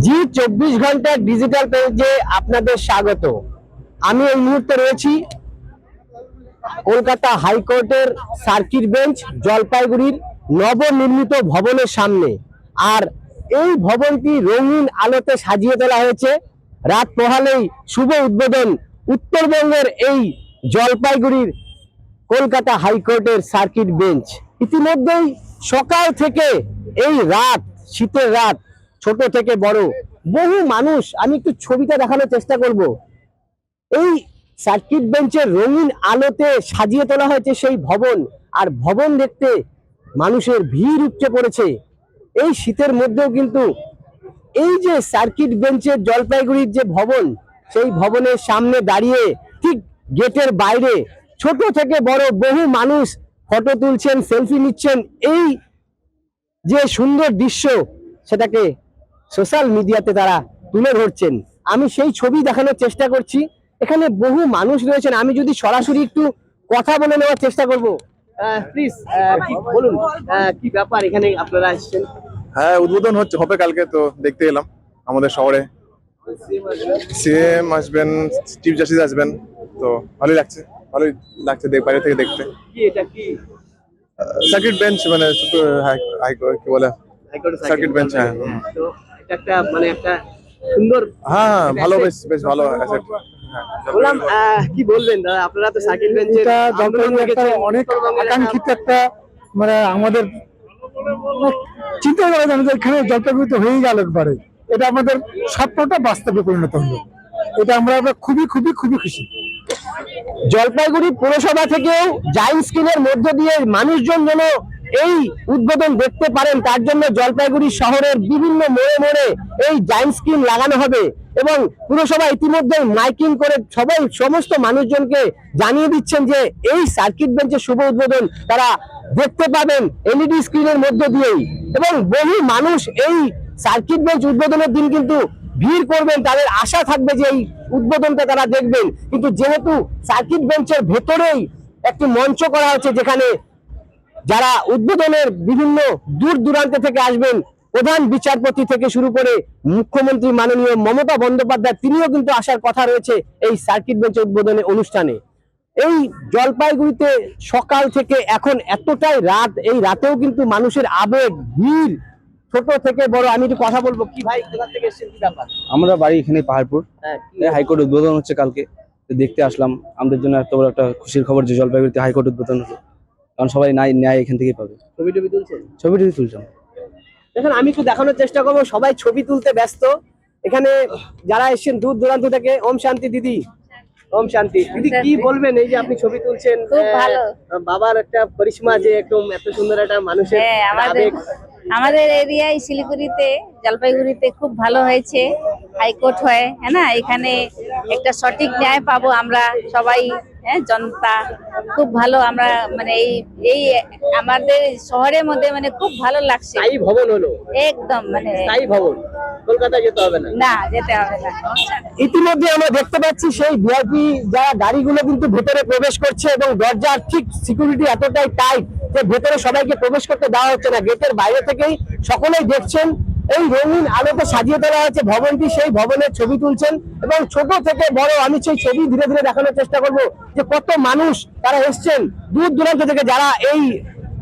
জি 24 ঘন্টা ডিজিটাল পেজে আপনাদের স্বাগত। আমি এই মুহূর্তে রয়েছি কলকাতা হাইকোর্টের সার্কিট বেঞ্চ জলপাইগুড়ির নবনির্মিত ভবনের সামনে। আর এই ভবনটি রঙিন আলোতে সাজিয়ে তোলা হয়েছে। রাত পোহালেই শুভ উদ্বোধন উত্তরবঙ্গের এই জলপাইগুড়ির কলকাতা হাইকোর্টের সার্কিট বেঞ্চ। ইতিমধ্যেই সকাল থেকে এই রাত, শীতের রাত, ছোট থেকে বড় বহু মানুষ, আমি একটু ছবিটা দেখানোর চেষ্টা করব। এই সার্কিট বেঞ্চের রঙিন আলোতে সাজিয়ে তোলা হয়েছে সেই ভবন, আর ভবন দেখতে মানুষের ভিড় উপচে পড়েছে। এই শীতের মধ্যেও কিন্তু এই যে সার্কিট বেঞ্চের জলপাইগুড়ির যে ভবন, সেই ভবনের সামনে দাঁড়িয়ে ঠিক গেটের বাইরে ছোট থেকে বড় বহু মানুষ ফটো তুলছেন, সেলফি নিচ্ছেন। এই যে সুন্দর দৃশ্য, সেটাকে সোশ্যাল মিডিয়াতে তারা তুলে ধরছেন। আমি সেই ছবি দেখানোর চেষ্টা করছি। এখানে বহু মানুষ রয়েছেন। আমি যদি সরাসরি একটু কথা বলে নেওয়ার চেষ্টা করব। প্লিজ বলুন, কি ব্যাপার এখানে আপনারা আসছেন? হ্যাঁ, উদ্বোধন হবে কালকে, তো দেখতে এলাম। আমাদের শহরে সিএম আসবেন, চিফ জাস্টিস আসবেন, তো ভালোই লাগছে বাইরে থেকে দেখতে। কি এটা কি সার্কিট বেঞ্চ, মানে কি বলে, সার্কিট বেঞ্চ। হ্যাঁ, তো এটা একটা মানে একটা সুন্দর, হ্যাঁ, ভালো, বেশ ভালো asset। বললাম কি বলবেন দাদা, আপনারা তো সার্কিট বেঞ্চের অনেক আকাঙ্ক্ষিত একটা, মানে আমাদের চিন্তা করা যায় যে এখানে জলপাইগুড়িতে হয়ে গেল একবারে। এটা আমাদের স্বপ্নটা বাস্তবে পরিণত হলো। এটা আমরা খুবই খুবই খুবই খুশি। জলপাইগুড়ি পুরসভা থেকেও জায়ান্ট স্ক্রিনের মধ্য দিয়ে মানুষজন যেন এই উদ্বোধন দেখতে পারেন, তার জন্য জলপাইগুড়ি শহরের বিভিন্ন মোড়ে মোড়ে এই জায়ান্ট স্ক্রিন লাগানো হবে। এবং পুরসভা ইতিমধ্যে মাইকিং করে সমস্ত মানুষজনকে জানিয়ে দিচ্ছেন যে এই সার্কিট বেঞ্চের শুভ উদ্বোধন তারা দেখতে পাবেন এলইডি স্ক্রিনের মধ্য দিয়েই। এবং বহু মানুষ এই সার্কিট বেঞ্চ উদ্বোধনের দিন কিন্তু ভিড় করবেন, তাদের আশা থাকবে যে এই উদ্বোধনটা তারা দেখবেন। কিন্তু যেহেতু সার্কিট বেঞ্চের ভেতরেই একটি মঞ্চ করা হচ্ছে, যেখানে যারা উদ্বোধনের বিভিন্ন দূর দূরান্ত থেকে আসবেন, প্রধান বিচারপতি থেকে শুরু করে মুখ্যমন্ত্রী মাননীয় মমতা বন্দ্যোপাধ্যায়, তিনিও কিন্তু আসার কথা রয়েছে এই সার্কিট বেঞ্চের উদ্বোধনের অনুষ্ঠানে। এই জলপাইগুড়িতে সকাল থেকে এখন এতটাই রাত, এই রাতেও কিন্তু মানুষের আবেগ, ভিড়, ছোট থেকে বড়। আমি একটু কথা বলবো। কি ভাই, কোথা থেকে এসেছেন, কি ব্যাপার? আমরা বাড়ি এখানে পাহাড়পুর। হাইকোর্ট উদ্বোধন হচ্ছে কালকে, দেখতে আসলাম। আমাদের জন্য এত বড় একটা খুশির খবর যে জলপাইগুড়িতে হাইকোর্ট উদ্বোধন হলো, কারণ সবাই ন্যায় এখান থেকেই পাবে। ছবি টবি তুলছেন? ছবি তুলছেন। দেখেন, আমি একটু দেখানোর চেষ্টা করবো। সবাই ছবি তুলতে ব্যস্ত। এখানে যারা এসেছেন দূর দূরান্ত থেকে। ওম শান্তি দিদি, ওম শান্তি দিদি, কি বলবেন এই যে আপনি ছবি তুলছেন? খুব ভালো। বাবার একটা পরিসমা, যে একদম এত সুন্দর একটা মানুষের আবেগ। আমাদের এরিয়ায় শিলিগুড়িতে, জলপাইগুড়িতে খুব ভালো হয়েছে হাইকোর্ট হয়ে, হ্যাঁ না? এখানে একটা সঠিক ন্যায় পাবো আমরা সবাই, হ্যাঁ, জনতা। খুব ভালো। আমরা মানে এই আমাদের শহরের মধ্যে মানে খুব ভালো লাগছে। স্থায়ী ভবন হলো একদম, মানে স্থায়ী ভবন। কলকাতায় যেতে হবে না, না যেতে হবে না। ইতিমধ্যে আমরা দেখতে পাচ্ছি সেই ভিআইপি যারা গাড়িগুলো কিন্তু ভেতরে প্রবেশ করছে, এবং দরজার ঠিক সিকিউরিটি এতটাই টাইট যে ভেতরে সবাইকে প্রবেশ করতে দেওয়া হচ্ছে না। গেটের বাইরে থেকেই সকলেই দেখছেন এই রঙিন আলোতে সাজিয়ে তোলা হয়েছে ভবনটি, সেই ভবনের ছবি তুলছেন। এবং ছোট থেকে বড়, আমি সেই ছবি ধীরে ধীরে দেখানোর চেষ্টা করব যে কত মানুষ তারা এসছেন দূর দূরান্ত থেকে, যারা এই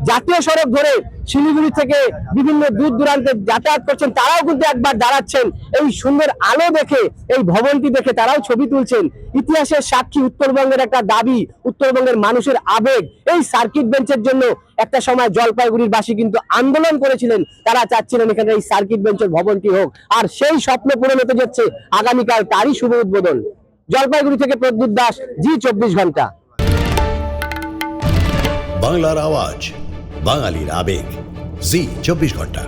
জাতীয় সড়ক ধরে শিলিগুড়ি থেকে বিভিন্ন দূর দূরান্তে যাতায়াত করছেন, তারাও কিন্তু একবার দাঁড়াচ্ছেন এই সুন্দর আলো দেখে, এই ভবনটি দেখে তারাও ছবি তুলছেন। ইতিহাসের সাক্ষী উত্তরবঙ্গের একটা দাবি, উত্তরবঙ্গের মানুষের আবেগ। এই সার্কিট বেঞ্চের জন্য একটা সময় জলপাইগুড়ির বাসী কিন্তু আন্দোলন করেছিলেন। তারা চাচ্ছিলেন এখানে এই সার্কিট বেঞ্চের ভবনটি হোক, আর সেই স্বপ্ন পূরণ হতে যাচ্ছে আগামীকাল, তারই শুভ উদ্বোধন। জলপাইগুড়ি থেকে প্রদ্যুৎ দাস, জি 24 ঘন্টা। বাংলার আওয়াজ, বাঙালির আবেগ, জি 24 ঘন্টা।